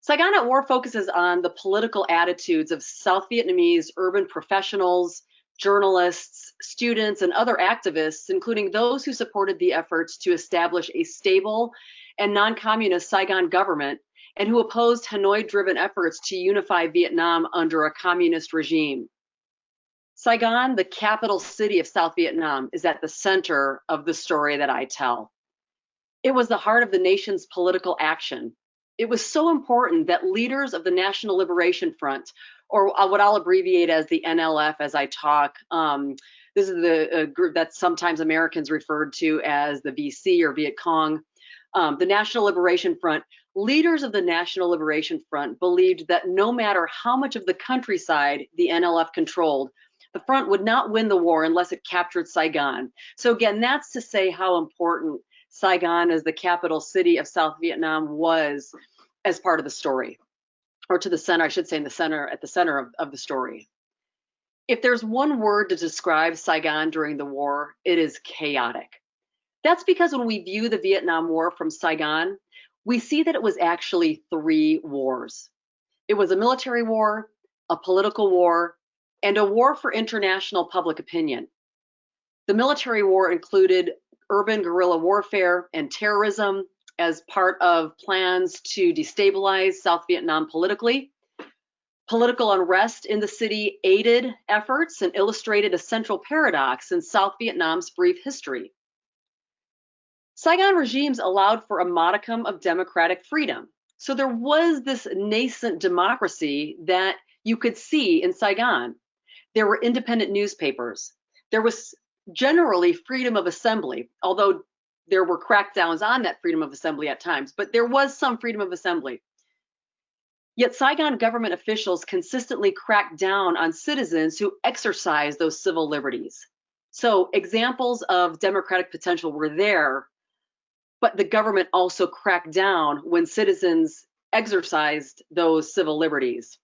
Saigon at War focuses on the political attitudes of South Vietnamese urban professionals, journalists, students, and other activists, including those who supported the efforts to establish a stable and non-communist Saigon government and who opposed Hanoi-driven efforts to unify Vietnam under a communist regime. Saigon, the capital city of South Vietnam, is at the center of the story that I tell. It was the heart of the nation's political action. It was so important that leaders of the National Liberation Front, or what I'll abbreviate as the NLF as I talk, this is the group that sometimes Americans referred to as the VC or Viet Cong, the National Liberation Front. Leaders of the National Liberation Front believed that no matter how much of the countryside the NLF controlled, the front would not win the war unless it captured Saigon. So again, that's to say how important Saigon as the capital city of South Vietnam was as part of the story, or to the center, I should say, at the center of the story. If there's one word to describe Saigon during the war, it is chaotic. That's because when we view the Vietnam War from Saigon, we see that it was actually three wars. It was a military war, a political war, and a war for international public opinion. The military war included urban guerrilla warfare and terrorism as part of plans to destabilize South Vietnam politically. Political unrest in the city aided efforts and illustrated a central paradox in South Vietnam's brief history. Saigon regimes allowed for a modicum of democratic freedom. So there was this nascent democracy that you could see in Saigon. There were independent newspapers. There was generally freedom of assembly, although there were crackdowns on that freedom of assembly at times, but there was some freedom of assembly. Yet Saigon government officials consistently cracked down on citizens who exercised those civil liberties. So examples of democratic potential were there, but the government also cracked down when citizens exercised those civil liberties.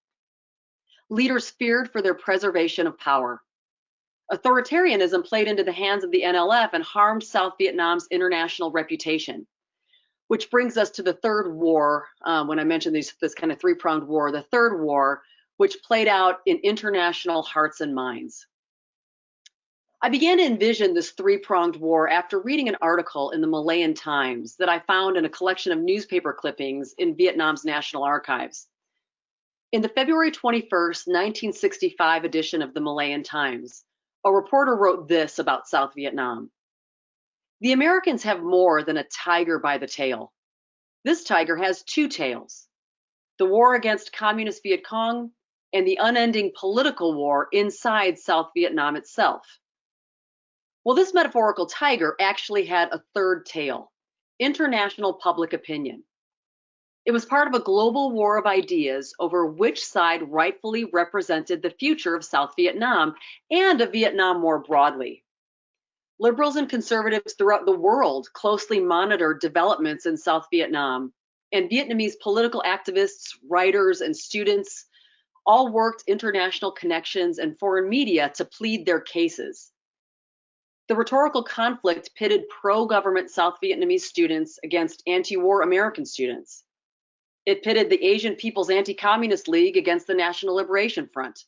Leaders feared for their preservation of power. Authoritarianism played into the hands of the NLF and harmed South Vietnam's international reputation, which brings us to the third war. When I mentioned this kind of three-pronged war, the third war, which played out in international hearts and minds. I began to envision this three-pronged war after reading an article in the Malayan Times that I found in a collection of newspaper clippings in Vietnam's National Archives. In the February 21st, 1965 edition of the Malayan Times, a reporter wrote this about South Vietnam. The Americans have more than a tiger by the tail. This tiger has two tails: the war against communist Viet Cong and the unending political war inside South Vietnam itself. Well, this metaphorical tiger actually had a third tail: international public opinion. It was part of a global war of ideas over which side rightfully represented the future of South Vietnam and of Vietnam more broadly. Liberals and conservatives throughout the world closely monitored developments in South Vietnam, and Vietnamese political activists, writers, and students all worked international connections and foreign media to plead their cases. The rhetorical conflict pitted pro-government South Vietnamese students against anti-war American students. It pitted the Asian People's Anti-Communist League against the National Liberation Front.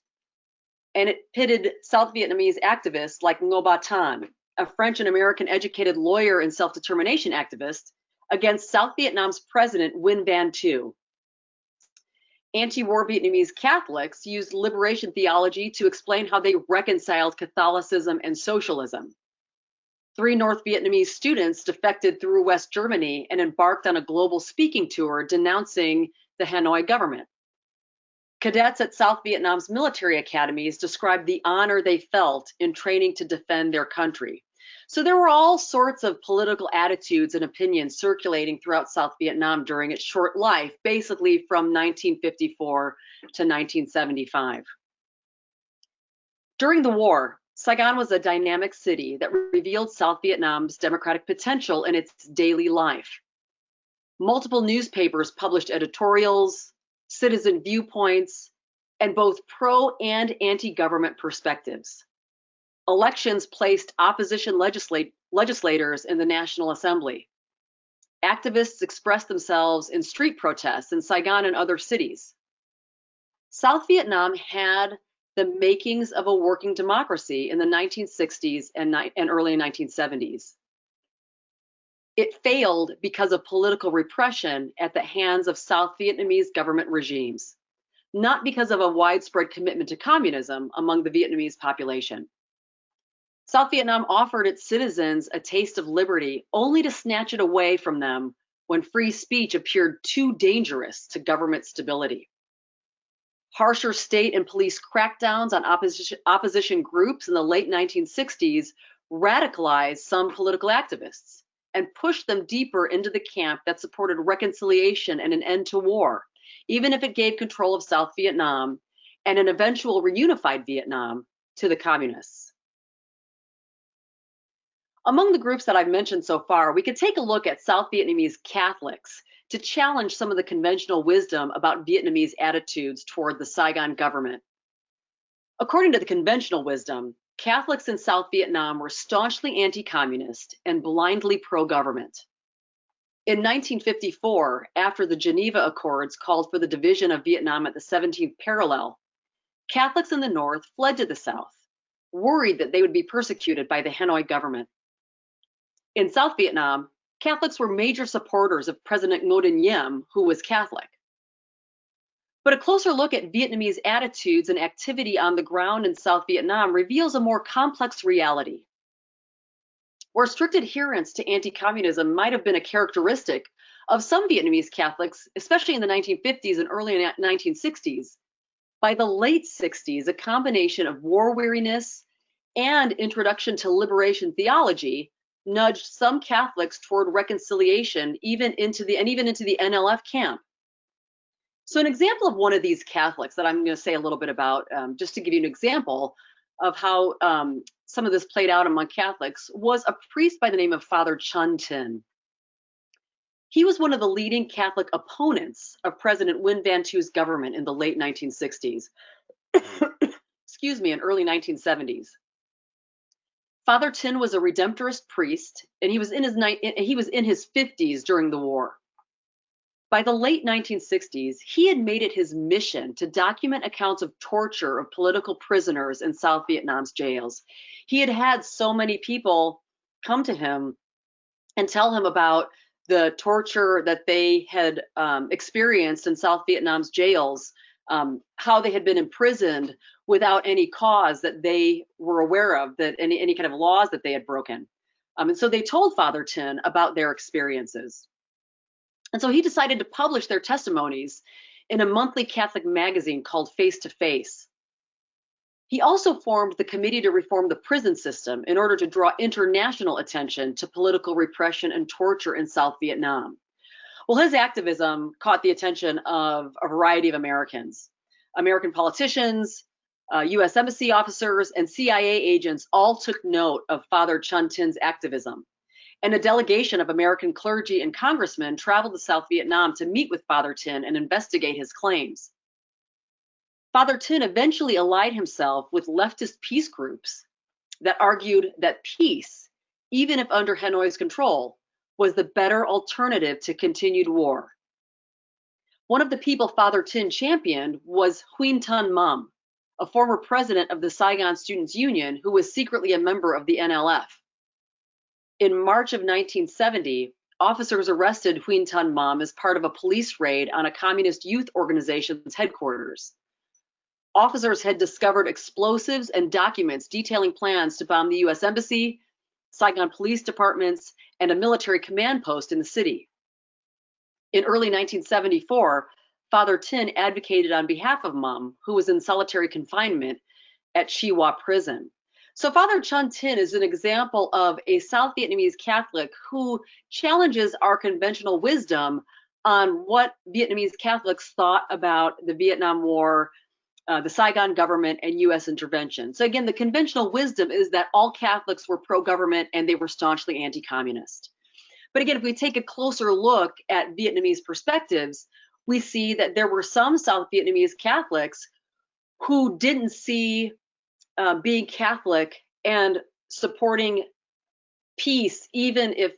And it pitted South Vietnamese activists like Ngo Ba Tan, a French and American educated lawyer and self-determination activist, against South Vietnam's president Nguyen Van Thu. Anti-war Vietnamese Catholics used liberation theology to explain how they reconciled Catholicism and socialism. 3 North Vietnamese students defected through West Germany and embarked on a global speaking tour denouncing the Hanoi government. Cadets at South Vietnam's military academies described the honor they felt in training to defend their country. So there were all sorts of political attitudes and opinions circulating throughout South Vietnam during its short life, basically from 1954 to 1975. During the war, Saigon was a dynamic city that revealed South Vietnam's democratic potential in its daily life. Multiple newspapers published editorials, citizen viewpoints, and both pro and anti-government perspectives. Elections placed opposition legislators in the National Assembly. activists expressed themselves in street protests in Saigon and other cities. South Vietnam had the makings of a working democracy in the 1960s and early 1970s. It failed because of political repression at the hands of South Vietnamese government regimes, not because of a widespread commitment to communism among the Vietnamese population. South Vietnam offered its citizens a taste of liberty only to snatch it away from them when free speech appeared too dangerous to government stability. Harsher state and police crackdowns on opposition groups in the late 1960s radicalized some political activists and pushed them deeper into the camp that supported reconciliation and an end to war, even if it gave control of South Vietnam and an eventual reunified Vietnam to the communists. Among the groups that I've mentioned so far, we could take a look at South Vietnamese Catholics to challenge some of the conventional wisdom about Vietnamese attitudes toward the Saigon government. According to the conventional wisdom, Catholics in South Vietnam were staunchly anti-communist and blindly pro-government. In 1954, after the Geneva Accords called for the division of Vietnam at the 17th parallel, Catholics in the North fled to the South, worried that they would be persecuted by the Hanoi government. In South Vietnam, Catholics were major supporters of President Ngo Dinh Diem, who was Catholic. But a closer look at Vietnamese attitudes and activity on the ground in South Vietnam reveals a more complex reality. Where strict adherence to anti-communism might have been a characteristic of some Vietnamese Catholics, especially in the 1950s and early 1960s, by the late 60s, a combination of war weariness and introduction to liberation theology nudged some Catholics toward reconciliation, even into the NLF camp. So an example of one of these Catholics that I'm going to say a little bit about, just to give you an example of how some of this played out among Catholics, was a priest by the name of Father Chun Tin. He was one of the leading Catholic opponents of President Nguyen Van Thu's government in the late 1960s, excuse me, and early 1970s. Father Tin was a Redemptorist priest, and he was in his 50s during the war. By the late 1960s, he had made it his mission to document accounts of torture of political prisoners in South Vietnam's jails. He had had so many people come to him and tell him about the torture that they had experienced in South Vietnam's jails, how they had been imprisoned without any cause that they were aware of, that any kind of laws that they had broken. And so they told Father Tin about their experiences. And so he decided to publish their testimonies in a monthly Catholic magazine called Face to Face. He also formed the Committee to Reform the Prison System in order to draw international attention to political repression and torture in South Vietnam. Well, his activism caught the attention of a variety of Americans. American politicians, US embassy officers, and CIA agents all took note of Father Chun Tin's activism. And a delegation of American clergy and congressmen traveled to South Vietnam to meet with Father Tin and investigate his claims. Father Tin eventually allied himself with leftist peace groups that argued that peace, even if under Hanoi's control, was the better alternative to continued war. One of the people Father Tin championed was Huyen Thanh Mum, a former president of the Saigon Students' Union who was secretly a member of the NLF. In March of 1970, officers arrested Huyen Thanh Mum as part of a police raid on a communist youth organization's headquarters. Officers had discovered explosives and documents detailing plans to bomb the US Embassy, Saigon police departments, and a military command post in the city. In early 1974, Father Tin advocated on behalf of Mum, who was in solitary confinement at Chi Hoa prison. So Father Chun Tin is an example of a South Vietnamese Catholic who challenges our conventional wisdom on what Vietnamese Catholics thought about the Vietnam War, the Saigon government, and US intervention. So again, the conventional wisdom is that all Catholics were pro-government and they were staunchly anti-communist. But again, if we take a closer look at Vietnamese perspectives, we see that there were some South Vietnamese Catholics who didn't see being Catholic and supporting peace, even if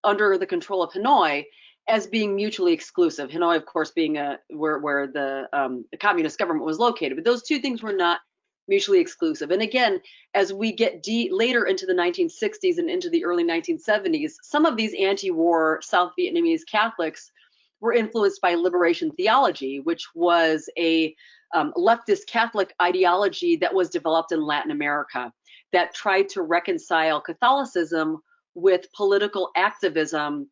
under the control of Hanoi as being mutually exclusive. Hanoi, of course, being where the communist government was located, but those two things were not mutually exclusive. And again, as we get later into the 1960s and into the early 1970s, some of these anti-war South Vietnamese Catholics were influenced by liberation theology, which was a leftist Catholic ideology that was developed in Latin America that tried to reconcile Catholicism with political activism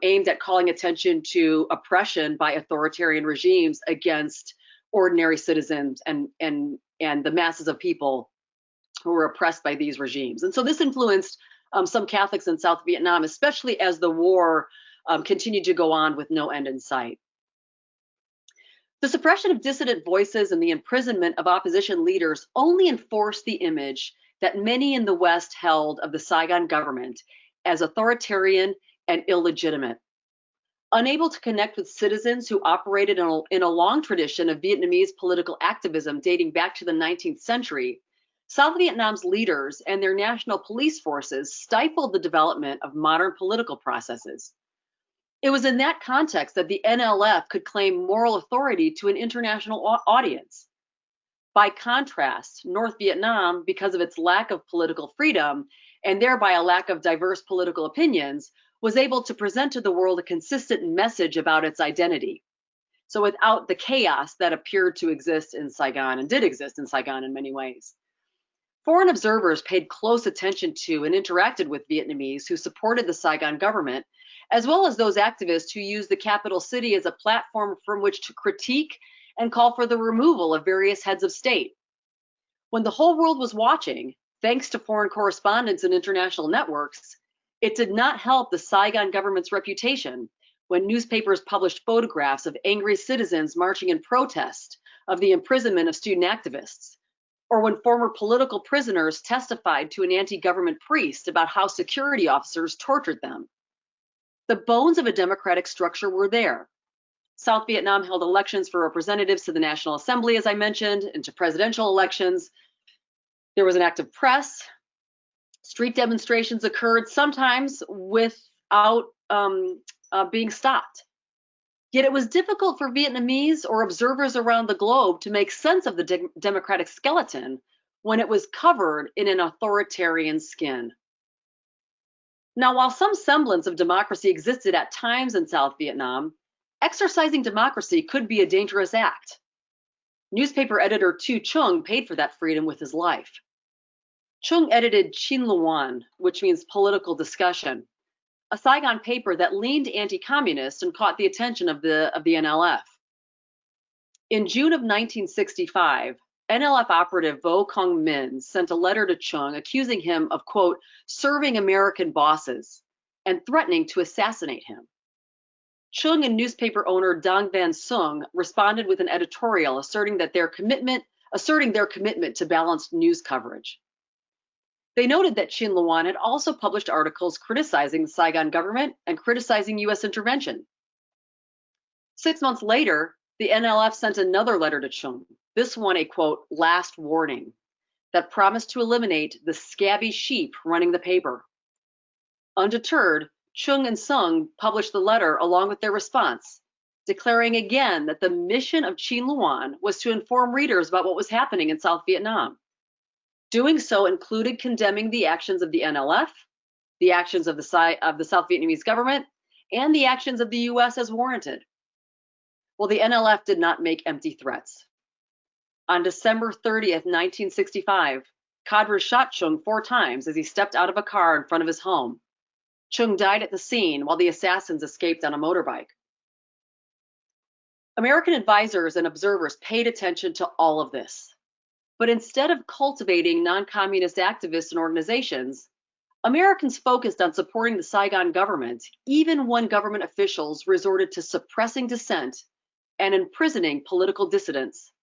aimed at calling attention to oppression by authoritarian regimes against ordinary citizens and the masses of people who were oppressed by these regimes. And so this influenced some Catholics in South Vietnam, especially as the war continued to go on with no end in sight. The suppression of dissident voices and the imprisonment of opposition leaders only enforced the image that many in the West held of the Saigon government as authoritarian and illegitimate. Unable to connect with citizens who operated in a long tradition of Vietnamese political activism dating back to the 19th century, South Vietnam's leaders and their national police forces stifled the development of modern political processes. It was in that context that the NLF could claim moral authority to an international audience. By contrast, North Vietnam, because of its lack of political freedom and thereby a lack of diverse political opinions, was able to present to the world a consistent message about its identity. So without the chaos that appeared to exist in Saigon and did exist in Saigon in many ways. Foreign observers paid close attention to and interacted with Vietnamese who supported the Saigon government, as well as those activists who used the capital city as a platform from which to critique and call for the removal of various heads of state. When the whole world was watching, thanks to foreign correspondents and international networks, it did not help the Saigon government's reputation when newspapers published photographs of angry citizens marching in protest of the imprisonment of student activists, or when former political prisoners testified to an anti-government priest about how security officers tortured them. The bones of a democratic structure were there. South Vietnam held elections for representatives to the National Assembly, as I mentioned, and to presidential elections. There was an active press. Street demonstrations occurred, sometimes without being stopped. Yet it was difficult for Vietnamese or observers around the globe to make sense of the democratic skeleton when it was covered in an authoritarian skin. Now, while some semblance of democracy existed at times in South Vietnam, exercising democracy could be a dangerous act. Newspaper editor Tu Chung paid for that freedom with his life. Chung edited Chin Luan, which means political discussion, a Saigon paper that leaned anti-communist and caught the attention of the NLF. In June of 1965, NLF operative Vo Kong Min sent a letter to Chung accusing him of, quote, serving American bosses and threatening to assassinate him. Chung and newspaper owner Dong Van Sung responded with an editorial asserting their commitment to balanced news coverage. They noted that Chin Luan had also published articles criticizing the Saigon government and criticizing U.S. intervention. 6 months later, the NLF sent another letter to Chung, this one a, quote, last warning, that promised to eliminate the scabby sheep running the paper. Undeterred, Chung and Sung published the letter along with their response, declaring again that the mission of Chin Luan was to inform readers about what was happening in South Vietnam. Doing so included condemning the actions of the NLF, the actions of the South Vietnamese government, and the actions of the U.S. as warranted. Well, the NLF did not make empty threats. On December 30th, 1965, cadres shot Chung 4 times as he stepped out of a car in front of his home. Chung died at the scene while the assassins escaped on a motorbike. American advisors and observers paid attention to all of this. But instead of cultivating non-communist activists and organizations, Americans focused on supporting the Saigon government, even when government officials resorted to suppressing dissent and imprisoning political dissidents.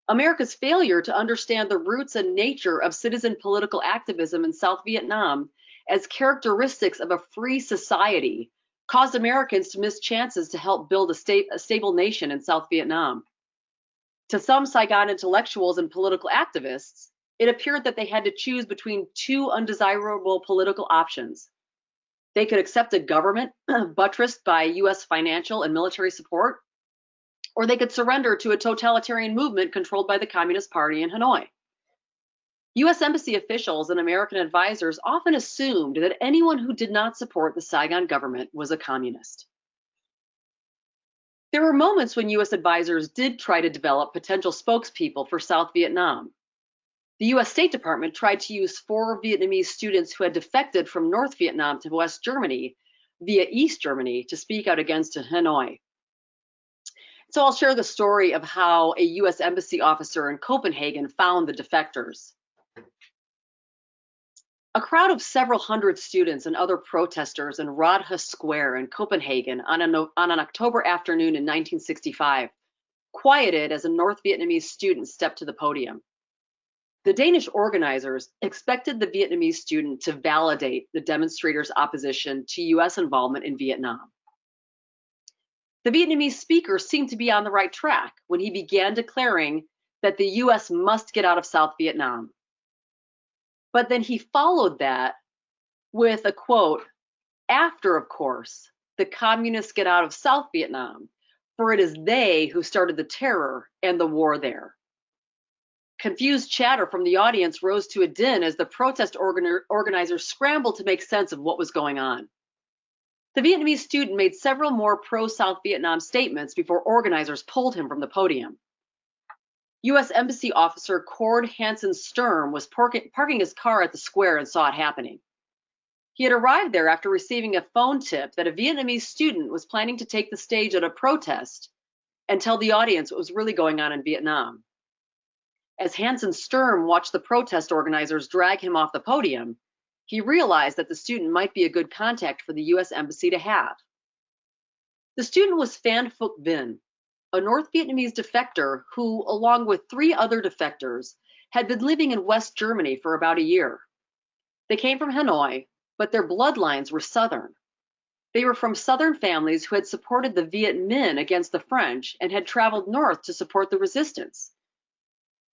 America's failure to understand the roots and nature of citizen political activism in South Vietnam as characteristics of a free society caused Americans to miss chances to help build a stable nation in South Vietnam. To some Saigon intellectuals and political activists, it appeared that they had to choose between 2 undesirable political options: They could accept a government buttressed by US financial and military support, or they could surrender to a totalitarian movement controlled by the Communist Party in Hanoi. US embassy officials and American advisors often assumed that anyone who did not support the Saigon government was a communist. There were moments when US advisors did try to develop potential spokespeople for South Vietnam. The US State Department tried to use 4 Vietnamese students who had defected from North Vietnam to West Germany via East Germany to speak out against Hanoi. So I'll share the story of how a US embassy officer in Copenhagen found the defectors. A crowd of several hundred students and other protesters in Rådhus Square in Copenhagen on an October afternoon in 1965 quieted as a North Vietnamese student stepped to the podium. The Danish organizers expected the Vietnamese student to validate the demonstrators' opposition to US involvement in Vietnam. The Vietnamese speaker seemed to be on the right track when he began declaring that the US must get out of South Vietnam. But then he followed that with a quote, "After, of course, the communists get out of South Vietnam, for it is they who started the terror and the war there." Confused chatter from the audience rose to a din as the protest organizers scrambled to make sense of what was going on. The Vietnamese student made several more pro-South Vietnam statements before organizers pulled him from the podium. US Embassy officer Cord Hansen Sturm was parking his car at the square and saw it happening. He had arrived there after receiving a phone tip that a Vietnamese student was planning to take the stage at a protest and tell the audience what was really going on in Vietnam. As Hansen Sturm watched the protest organizers drag him off the podium, he realized that the student might be a good contact for the US Embassy to have. The student was Phan Phuc Vinh, a North Vietnamese defector who, along with 3 other defectors, had been living in West Germany for about a year. They came from Hanoi, but their bloodlines were Southern. They were from Southern families who had supported the Viet Minh against the French and had traveled north to support the resistance.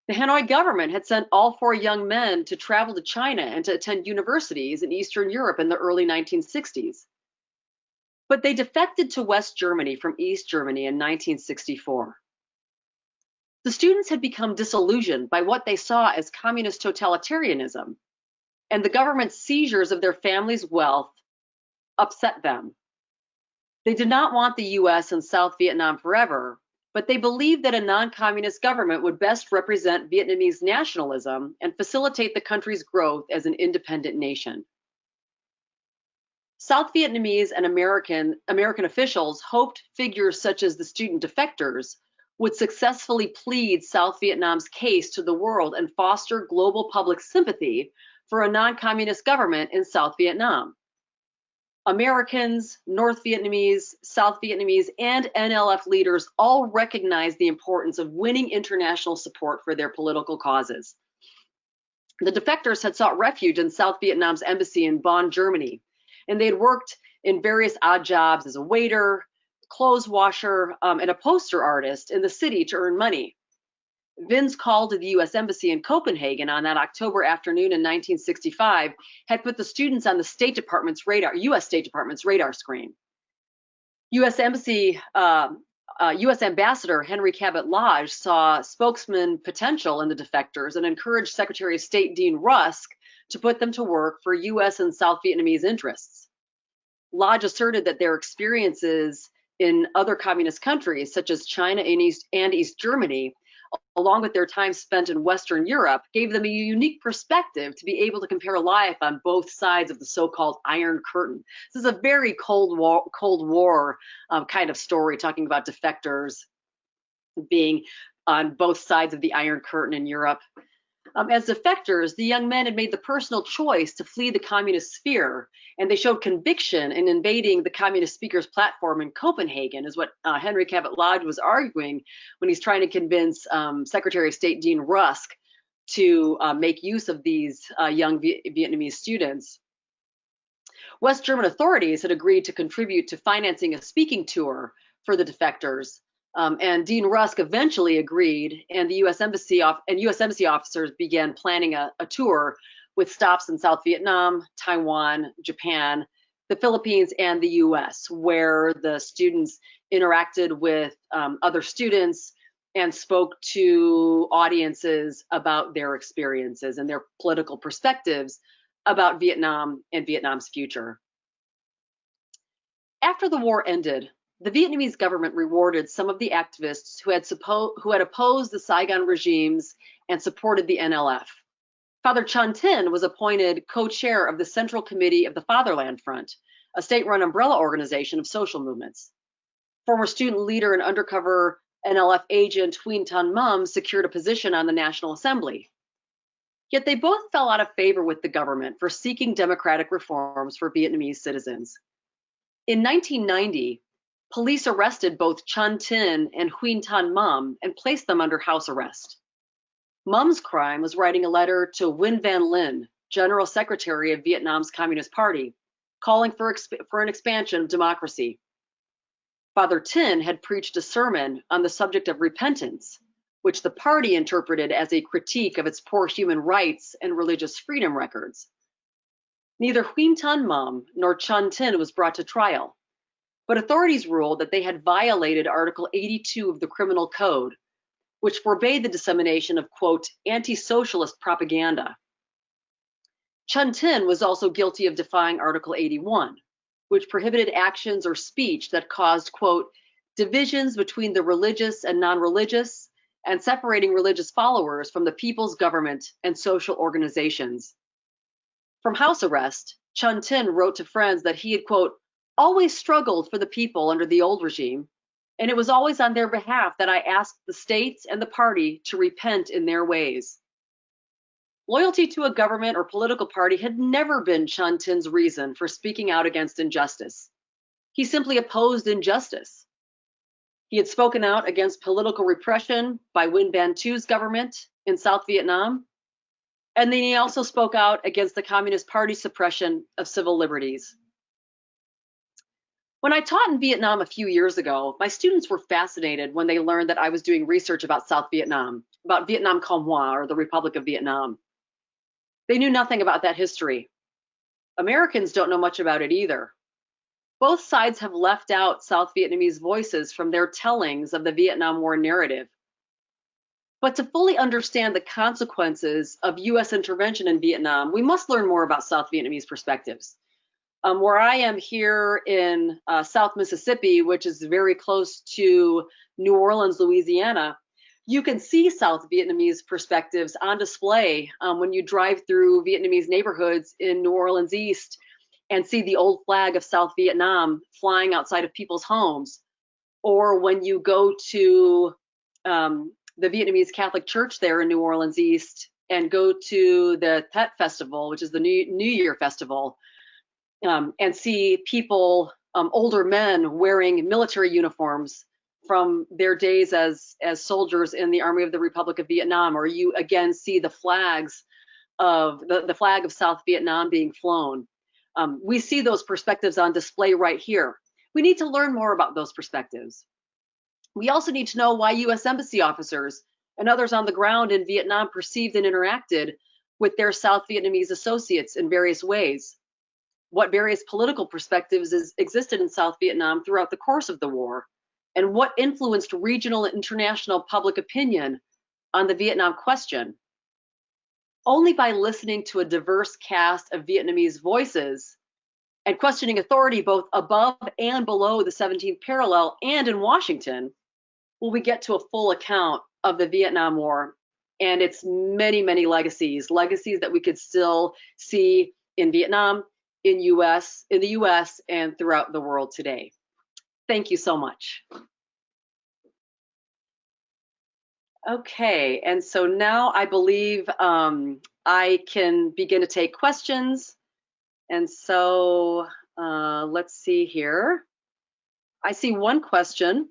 The Hanoi government had sent all 4 young men to travel to China and to attend universities in Eastern Europe in the early 1960s. But they defected to West Germany from East Germany in 1964. The students had become disillusioned by what they saw as communist totalitarianism, and the government's seizures of their family's wealth upset them. They did not want the US and South Vietnam forever, but they believed that a non-communist government would best represent Vietnamese nationalism and facilitate the country's growth as an independent nation. South Vietnamese and American officials hoped figures such as the student defectors would successfully plead South Vietnam's case to the world and foster global public sympathy for a non-communist government in South Vietnam. Americans, North Vietnamese, South Vietnamese, and NLF leaders all recognized the importance of winning international support for their political causes. The defectors had sought refuge in South Vietnam's embassy in Bonn, Germany, and they had worked in various odd jobs as a waiter, clothes washer, and a poster artist in the city to earn money. Vinh's call to the US Embassy in Copenhagen on that October afternoon in 1965 had put the students on the US State Department's radar screen. US Ambassador Henry Cabot Lodge saw spokesman potential in the defectors and encouraged Secretary of State Dean Rusk to put them to work for US and South Vietnamese interests. Lodge asserted that their experiences in other communist countries, such as China and East Germany, along with their time spent in Western Europe, gave them a unique perspective to be able to compare life on both sides of the so-called Iron Curtain. This is a very Cold War kind of story, talking about defectors being on both sides of the Iron Curtain in Europe. As defectors, the young men had made the personal choice to flee the communist sphere, and they showed conviction in invading the communist speaker's platform in Copenhagen, is what Henry Cabot Lodge was arguing when he's trying to convince Secretary of State Dean Rusk to make use of these young Vietnamese students. West German authorities had agreed to contribute to financing a speaking tour for the defectors. And Dean Rusk eventually agreed, and the US Embassy officers began planning a tour with stops in South Vietnam, Taiwan, Japan, the Philippines and the US, where the students interacted with other students and spoke to audiences about their experiences and their political perspectives about Vietnam and Vietnam's future. After the war ended, the Vietnamese government rewarded some of the activists who had opposed the Saigon regimes and supported the NLF. Father Chun Tin was appointed co-chair of the Central Committee of the Fatherland Front, a state-run umbrella organization of social movements. Former student leader and undercover NLF agent Huyen Tan Mum secured a position on the National Assembly. Yet they both fell out of favor with the government for seeking democratic reforms for Vietnamese citizens. In 1990, police arrested both Chun Tin and Huyen Tan Mum and placed them under house arrest. Mum's crime was writing a letter to Nguyen Van Linh, General Secretary of Vietnam's Communist Party, calling for an expansion of democracy. Father Tin had preached a sermon on the subject of repentance, which the party interpreted as a critique of its poor human rights and religious freedom records. Neither Huyen Tan Mum nor Chun Tin was brought to trial, but authorities ruled that they had violated Article 82 of the Criminal Code, which forbade the dissemination of, quote, anti-socialist propaganda. Chun Tin was also guilty of defying Article 81, which prohibited actions or speech that caused, quote, divisions between the religious and non-religious, and separating religious followers from the people's government and social organizations. From house arrest, Chun Tin wrote to friends that he had, quote, always struggled for the people under the old regime, and it was always on their behalf that I asked the state and the party to repent in their ways. Loyalty to a government or political party had never been Chun Tin's reason for speaking out against injustice. He simply opposed injustice. He had spoken out against political repression by Nguyen Van Thu's government in South Vietnam, and then he also spoke out against the Communist Party's suppression of civil liberties. When I taught in Vietnam a few years ago, my students were fascinated when they learned that I was doing research about South Vietnam, about Vietnam Con Hoa, or the Republic of Vietnam. They knew nothing about that history. Americans don't know much about it either. Both sides have left out South Vietnamese voices from their tellings of the Vietnam War narrative. But to fully understand the consequences of US intervention in Vietnam, we must learn more about South Vietnamese perspectives. Where I am here in South Mississippi, which is very close to New Orleans, Louisiana, you can see South Vietnamese perspectives on display when you drive through Vietnamese neighborhoods in New Orleans East and see the old flag of South Vietnam flying outside of people's homes. Or when you go to the Vietnamese Catholic Church there in New Orleans East and go to the Tet Festival, which is the New Year festival, and see people, older men wearing military uniforms from their days as soldiers in the Army of the Republic of Vietnam, or you again see the flags of the flag of South Vietnam being flown. We see those perspectives on display right here. We need to learn more about those perspectives. We also need to know why US Embassy officers and others on the ground in Vietnam perceived and interacted with their South Vietnamese associates in various ways. What various political perspectives existed in South Vietnam throughout the course of the war, and what influenced regional and international public opinion on the Vietnam question. Only by listening to a diverse cast of Vietnamese voices and questioning authority both above and below the 17th parallel and in Washington will we get to a full account of the Vietnam War and its many, many legacies that we could still see in Vietnam, in the US, and throughout the world today. Thank you so much. Okay, and so now I believe I can begin to take questions. And so let's see here. I see one question.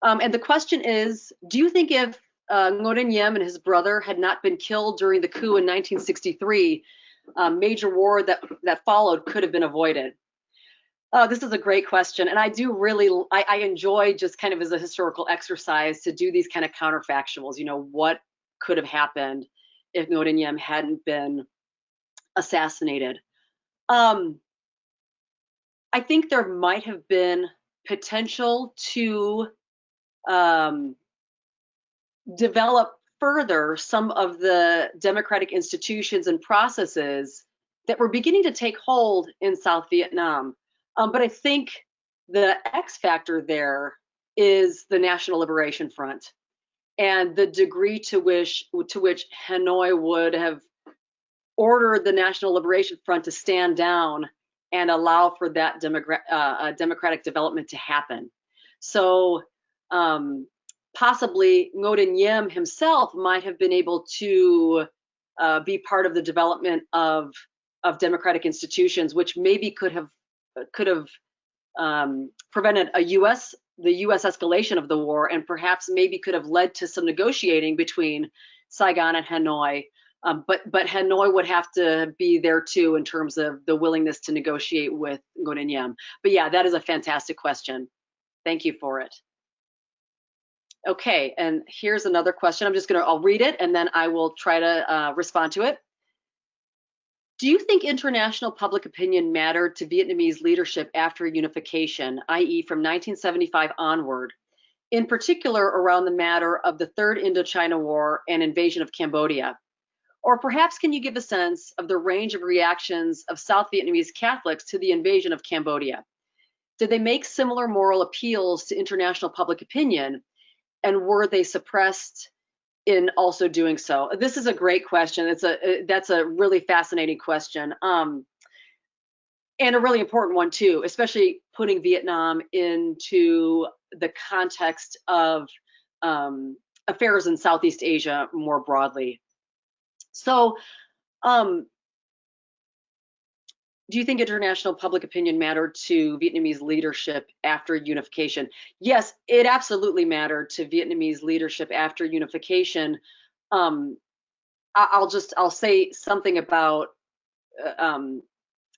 And the question is, do you think if Ngo Dinh Diem and his brother had not been killed during the coup in 1963, major war that followed could have been avoided? This is a great question, and I do really, I enjoy just kind of as a historical exercise to do these kind of counterfactuals. You know, what could have happened if Ngo Dinh Diem hadn't been assassinated? I think there might have been potential to develop further some of the democratic institutions and processes that were beginning to take hold in South Vietnam. But I think the X factor there is the National Liberation Front and the degree to which Hanoi would have ordered the National Liberation Front to stand down and allow for that democratic development to happen. So possibly Ngo Dinh Diem himself might have been able to be part of the development of democratic institutions, which maybe could have prevented the U.S. escalation of the war, and perhaps maybe could have led to some negotiating between Saigon and Hanoi. But Hanoi would have to be there too in terms of the willingness to negotiate with Ngo Dinh Diem. But yeah, that is a fantastic question. Thank you for it. Okay, and here's another question. I'll read it and then I will try to respond to it. Do you think international public opinion mattered to Vietnamese leadership after unification, i.e. from 1975 onward, in particular around the matter of the Third Indochina War and invasion of Cambodia? Or perhaps can you give a sense of the range of reactions of South Vietnamese Catholics to the invasion of Cambodia? Did they make similar moral appeals to international public opinion? And were they suppressed in also doing so? This is a great question. That's a really fascinating question, and a really important one too, especially putting Vietnam into the context of affairs in Southeast Asia more broadly. So, do you think international public opinion mattered to Vietnamese leadership after unification? Yes, it absolutely mattered to Vietnamese leadership after unification. I'll say something about the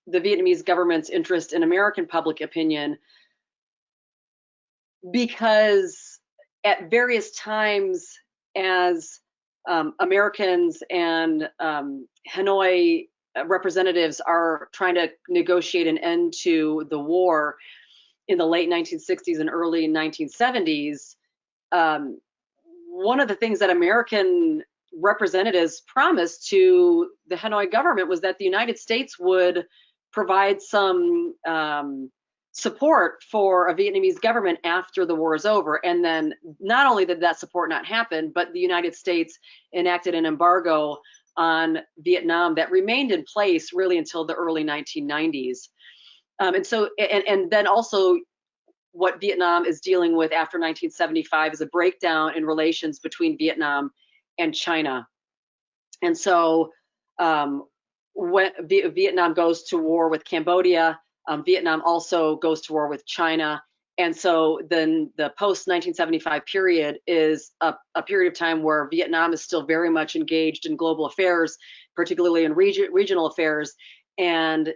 Vietnamese government's interest in American public opinion, because at various times as Americans and Hanoi representatives are trying to negotiate an end to the war in the late 1960s and early 1970s, one of the things that American representatives promised to the Hanoi government was that the United States would provide some support for a Vietnamese government after the war is over. And then not only did that support not happen, but the United States enacted an embargo on Vietnam that remained in place really until the early 1990s. And then also what Vietnam is dealing with after 1975 is a breakdown in relations between Vietnam and China. And so when Vietnam goes to war with Cambodia, Vietnam also goes to war with China. And so then the post-1975 period is a period of time where Vietnam is still very much engaged in global affairs, particularly in regional affairs, and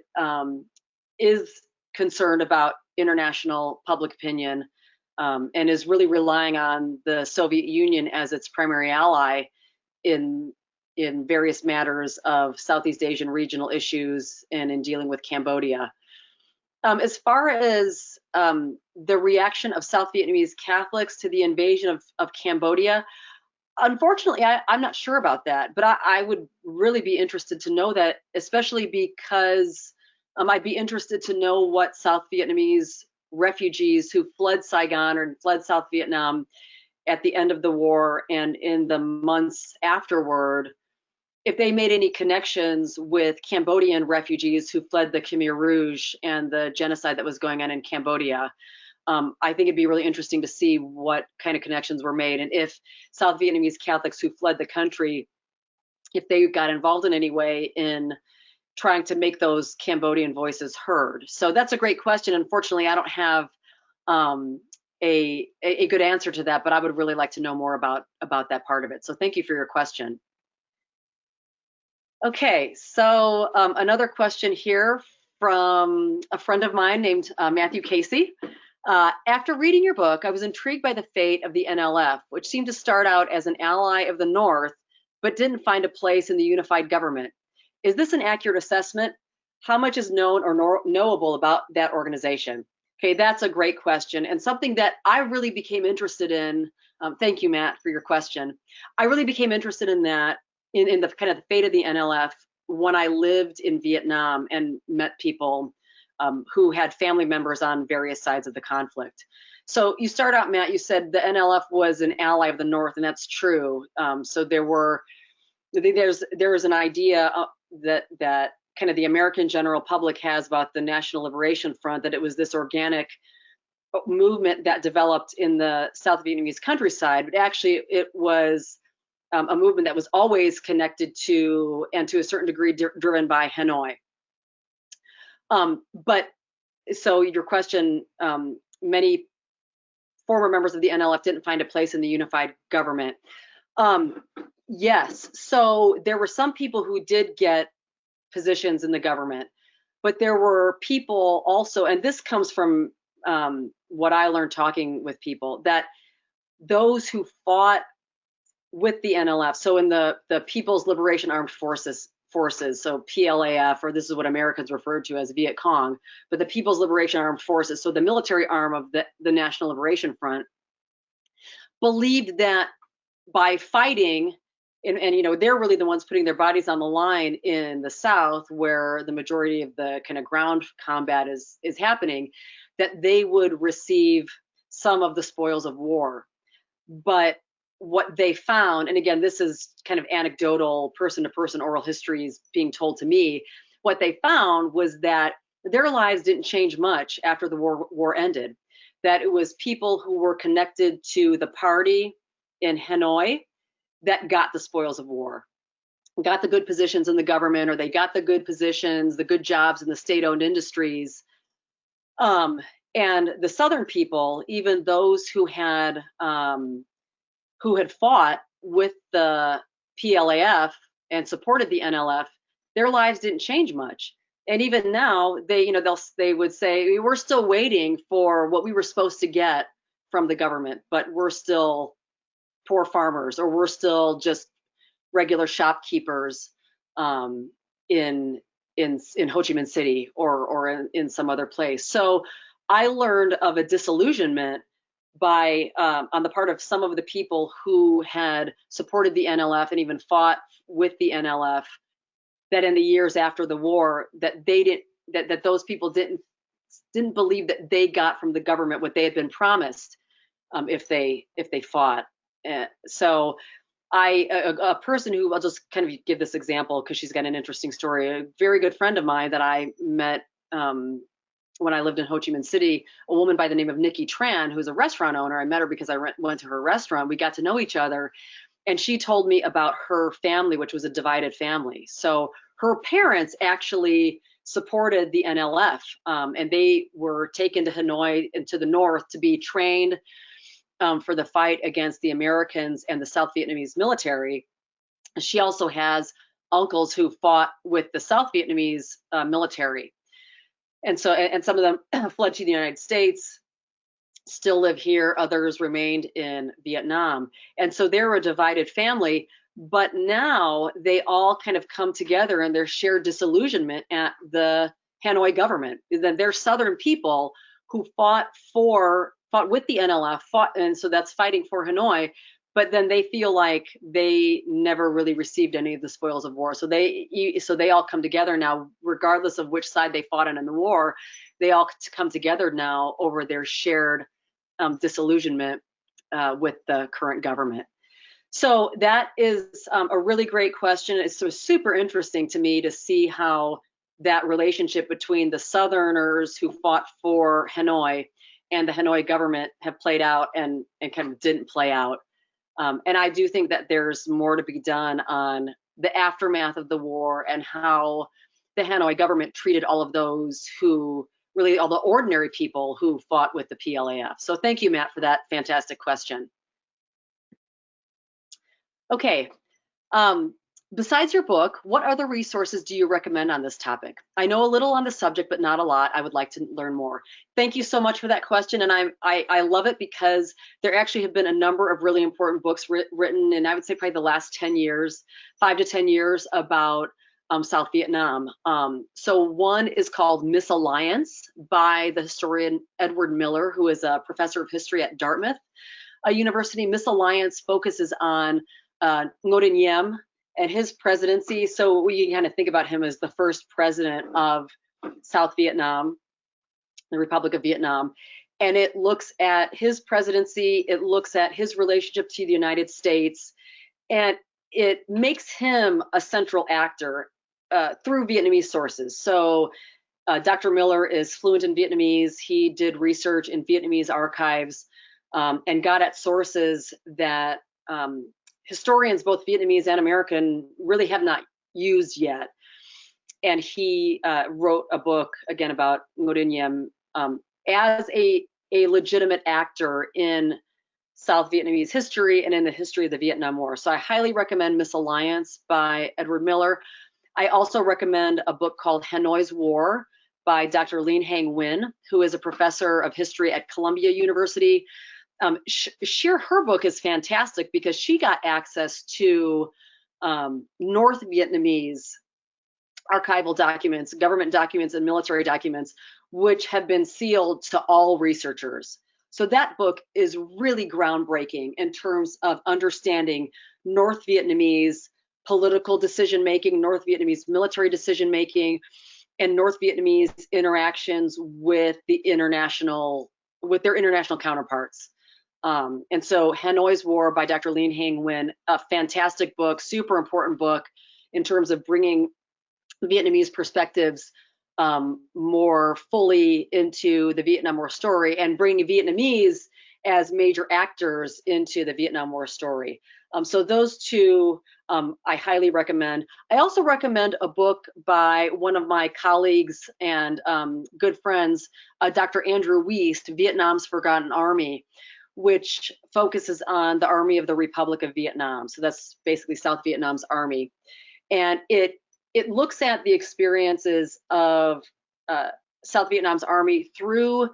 is concerned about international public opinion, and is really relying on the Soviet Union as its primary ally in various matters of Southeast Asian regional issues and in dealing with Cambodia. As far as the reaction of South Vietnamese Catholics to the invasion of Cambodia, unfortunately, I'm not sure about that, but I would really be interested to know that, especially because I'd be interested to know what South Vietnamese refugees who fled Saigon or fled South Vietnam at the end of the war and in the months afterward, if they made any connections with Cambodian refugees who fled the Khmer Rouge and the genocide that was going on in Cambodia. I think it'd be really interesting to see what kind of connections were made, and if South Vietnamese Catholics who fled the country, if they got involved in any way in trying to make those Cambodian voices heard. So that's a great question. Unfortunately, I don't have a good answer to that, but I would really like to know more about that part of it. So thank you for your question. Okay, so another question here from a friend of mine named Matthew Casey. After reading your book, I was intrigued by the fate of the NLF, which seemed to start out as an ally of the North, but didn't find a place in the unified government. Is this an accurate assessment? How much is known or knowable about that organization? Okay, that's a great question, and something that I really became interested in. Thank you, Matt, for your question. I really became interested in that, in the kind of the fate of the NLF, when I lived in Vietnam and met people who had family members on various sides of the conflict. So you start out, Matt, you said the NLF was an ally of the North, and that's true. So there's an idea that kind of the American general public has about the National Liberation Front, that it was this organic movement that developed in the South Vietnamese countryside, but actually it was a movement that was always connected to, and to a certain degree driven by, Hanoi. But so your question, many former members of the NLF didn't find a place in the unified government. Yes, so there were some people who did get positions in the government, but there were people also, and this comes from what I learned talking with people, that those who fought with the NLF, so in the People's Liberation Armed Forces, so PLAF, or this is what Americans referred to as Viet Cong, but the People's Liberation Armed Forces, so the military arm of the National Liberation Front, believed that by fighting, and you know, they're really the ones putting their bodies on the line in the South, where the majority of the kind of ground combat is happening, that they would receive some of the spoils of war. But what they found, and again, this is kind of anecdotal, person-to-person oral histories being told to me, what they found was that their lives didn't change much after the war ended, that it was people who were connected to the party in Hanoi that got the spoils of war, got the good positions in the government, or they got the good positions, the good jobs in the state-owned industries. And the Southern people, even those who had fought with the PLAF and supported the NLF, their lives didn't change much. And even now, they would say, we're still waiting for what we were supposed to get from the government, but we're still poor farmers, or we're still just regular shopkeepers in Ho Chi Minh City, or in some other place. So I learned of a disillusionment by on the part of some of the people who had supported the NLF and even fought with the NLF, that in the years after the war, that those people didn't believe that they got from the government what they had been promised if they fought. So a person who, I'll just kind of give this example because she's got an interesting story. A very good friend of mine that I met when I lived in Ho Chi Minh City, a woman by the name of Nikki Tran, who's a restaurant owner. I met her because I went to her restaurant. We got to know each other, and she told me about her family, which was a divided family. So her parents actually supported the NLF, and they were taken to Hanoi and to the north to be trained for the fight against the Americans and the South Vietnamese military. She also has uncles who fought with the South Vietnamese military. And so, and some of them fled to the United States, still live here. Others remained in Vietnam. And so they're a divided family, but now they all kind of come together in their shared disillusionment at the Hanoi government. Then they're Southern people who fought with the NLF, and so that's fighting for Hanoi, but then they feel like they never really received any of the spoils of war. So they all come together now, regardless of which side they fought in the war. They all come together now over their shared disillusionment with the current government. So that is a really great question. It's so super interesting to me to see how that relationship between the Southerners who fought for Hanoi and the Hanoi government have played out and kind of didn't play out. And I do think that there's more to be done on the aftermath of the war and how the Hanoi government treated all of those who, really all the ordinary people who fought with the PLAF. So thank you, Matt, for that fantastic question. Okay. Besides your book, what other resources do you recommend on this topic? I know a little on the subject, but not a lot. I would like to learn more. Thank you so much for that question. And I love it because there actually have been a number of really important books written in, I would say, probably the last 10 years, 5 to 10 years, about South Vietnam. So one is called Misalliance by the historian Edward Miller, who is a professor of history at Dartmouth University. Misalliance focuses on Ngo Dinh Diem and his presidency. So we can kind of think about him as the first president of South Vietnam, the Republic of Vietnam. And it looks at his presidency, it looks at his relationship to the United States, and it makes him a central actor through Vietnamese sources. So Dr. Miller is fluent in Vietnamese. He did research in Vietnamese archives and got at sources that historians, both Vietnamese and American, really have not used yet. And he wrote a book, again, about Ngo Dinh Diem as a legitimate actor in South Vietnamese history and in the history of the Vietnam War. So I highly recommend Misalliance by Edward Miller. I also recommend a book called Hanoi's War by Dr. Lien Hang Nguyen, who is a professor of history at Columbia University. Her book is fantastic because she got access to North Vietnamese archival documents, government documents, and military documents, which have been sealed to all researchers. So that book is really groundbreaking in terms of understanding North Vietnamese political decision-making, North Vietnamese military decision-making, and North Vietnamese interactions with their international counterparts. And so Hanoi's War by Dr. Lien Hang Nguyen, a fantastic book, super important book in terms of bringing Vietnamese perspectives more fully into the Vietnam War story and bringing Vietnamese as major actors into the Vietnam War story. So those two I highly recommend. I also recommend a book by one of my colleagues and good friends, Dr. Andrew Wiest, Vietnam's Forgotten Army, which focuses on the Army of the Republic of Vietnam. So that's basically South Vietnam's army. And it looks at the experiences of South Vietnam's army through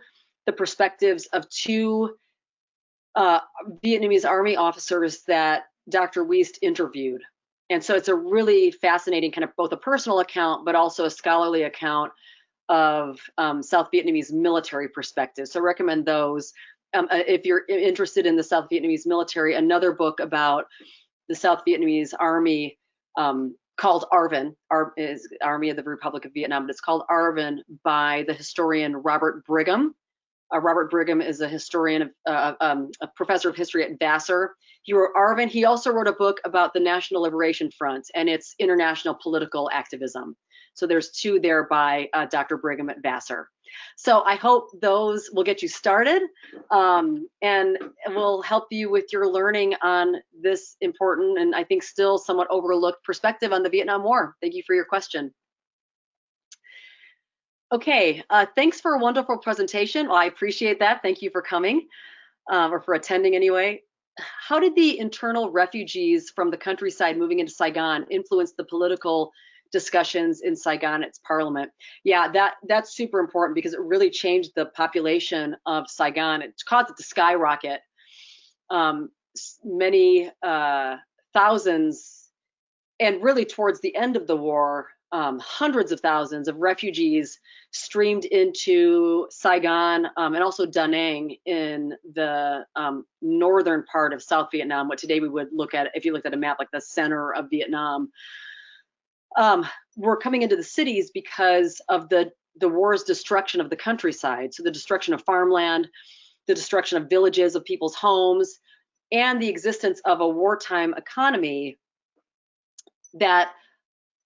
the perspectives of two Vietnamese army officers that Dr. Wiest interviewed. And so it's a really fascinating kind of both a personal account, but also a scholarly account of South Vietnamese military perspective. So I recommend those. If you're interested in the South Vietnamese military, another book about the South Vietnamese army called ARVN, is Army of the Republic of Vietnam, but it's called ARVN by the historian Robert Brigham. Robert Brigham is a historian, a professor of history at Vassar. He wrote ARVN. He also wrote a book about the National Liberation Front and its international political activism. So there's two there by Dr. Brigham at Vassar. So I hope those will get you started and will help you with your learning on this important and I think still somewhat overlooked perspective on the Vietnam War. Thank you for your question. Okay, thanks for a wonderful presentation. Well, I appreciate that. Thank you for coming or for attending anyway. How did the internal refugees from the countryside moving into Saigon influence the political discussions in Saigon, its parliament? Yeah, that's super important because it really changed the population of Saigon. It caused it to skyrocket. Many thousands, and really towards the end of the war, hundreds of thousands of refugees streamed into Saigon and also Da Nang in the northern part of South Vietnam, what today we would look at, if you looked at a map, like the center of Vietnam. Were coming into the cities because of the war's destruction of the countryside. So the destruction of farmland, the destruction of villages, of people's homes, and the existence of a wartime economy that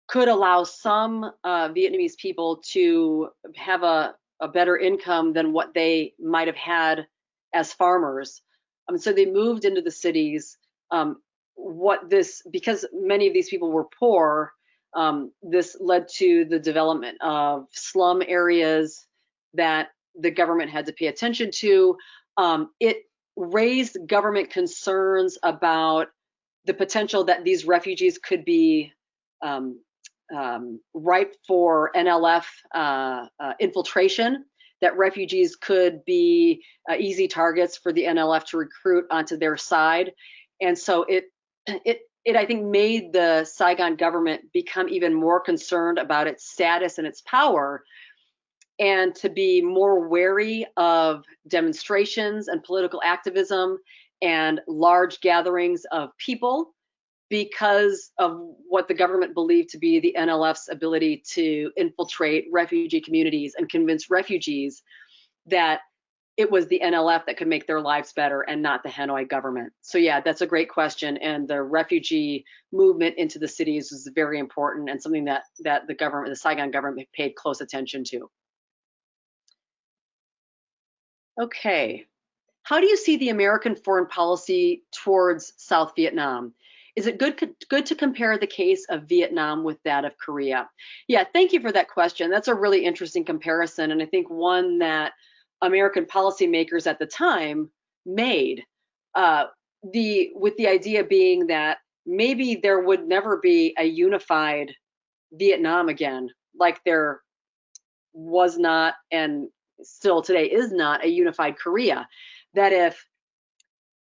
could allow some Vietnamese people to have a better income than what they might have had as farmers. So they moved into the cities. Because many of these people were poor, this led to the development of slum areas that the government had to pay attention to. It raised government concerns about the potential that these refugees could be ripe for NLF infiltration, that refugees could be easy targets for the NLF to recruit onto their side. And so it it, I think, made the Saigon government become even more concerned about its status and its power, and to be more wary of demonstrations and political activism and large gatherings of people, because of what the government believed to be the NLF's ability to infiltrate refugee communities and convince refugees that it was the NLF that could make their lives better and not the Hanoi government. So yeah, that's a great question. And the refugee movement into the cities was very important and something that the government, the Saigon government, paid close attention to. Okay. How do you see the American foreign policy towards South Vietnam? Is it good to compare the case of Vietnam with that of Korea? Yeah, thank you for that question. That's a really interesting comparison, and I think one that American policymakers at the time made, with the idea being that maybe there would never be a unified Vietnam again, like there was not and still today is not a unified Korea. That if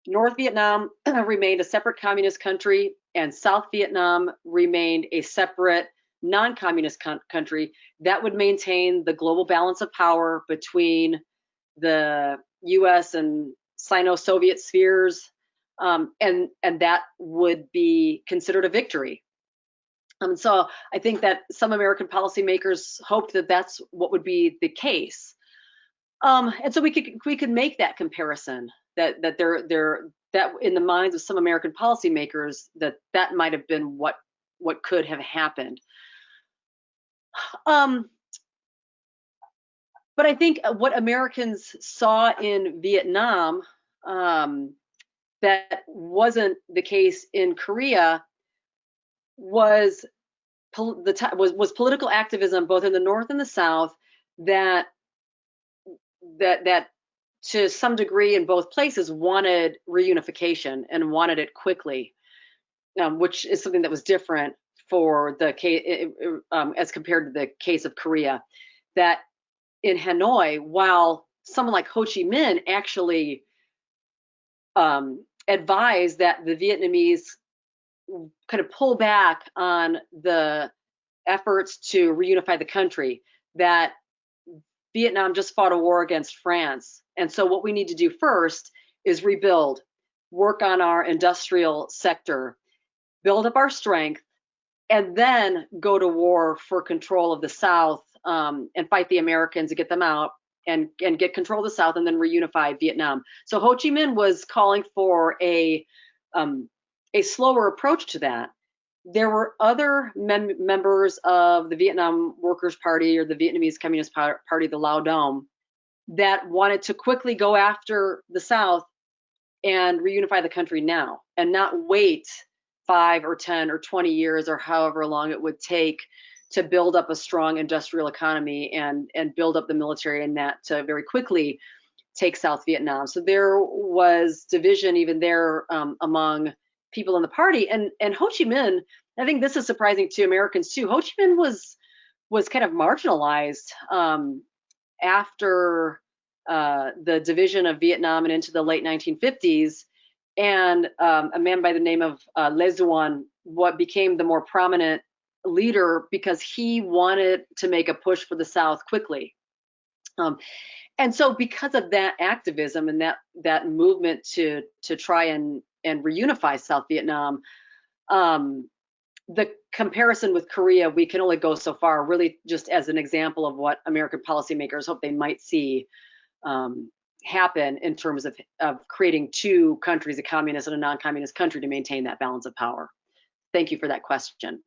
North Vietnam remained a separate communist country and South Vietnam remained a separate non-communist country, that would maintain the global balance of power between the US and Sino-Soviet spheres, and that would be considered a victory. So I think that some American policymakers hoped that that's what would be the case. And so we could make that comparison, that in the minds of some American policymakers that might have been what could have happened. But I think what Americans saw in Vietnam that wasn't the case in Korea was political activism, both in the North and the South, that to some degree in both places wanted reunification and wanted it quickly, which is something that was different for the case as compared to the case of Korea. That in Hanoi, while someone like Ho Chi Minh actually advised that the Vietnamese kind of pull back on the efforts to reunify the country, that Vietnam just fought a war against France. And so what we need to do first is rebuild, work on our industrial sector, build up our strength, and then go to war for control of the South, and fight the Americans and get them out and get control of the South and then reunify Vietnam. So Ho Chi Minh was calling for a slower approach to that. There were other members of the Vietnam Workers' Party or the Vietnamese Communist Party, the Lao Dom, that wanted to quickly go after the South and reunify the country now and not wait 5 or 10 or 20 years or however long it would take to build up a strong industrial economy and build up the military and that to very quickly take South Vietnam. So there was division even there among people in the party, and Ho Chi Minh, I think this is surprising to Americans too. Ho Chi Minh was kind of marginalized after the division of Vietnam and into the late 1950s, and a man by the name of Le Duan, what became the more prominent leader because he wanted to make a push for the South quickly. And so because of that activism and that movement to try and reunify South Vietnam, the comparison with Korea, we can only go so far, really just as an example of what American policymakers hope they might see happen in terms of creating two countries, a communist and a non-communist country, to maintain that balance of power. Thank you for that question.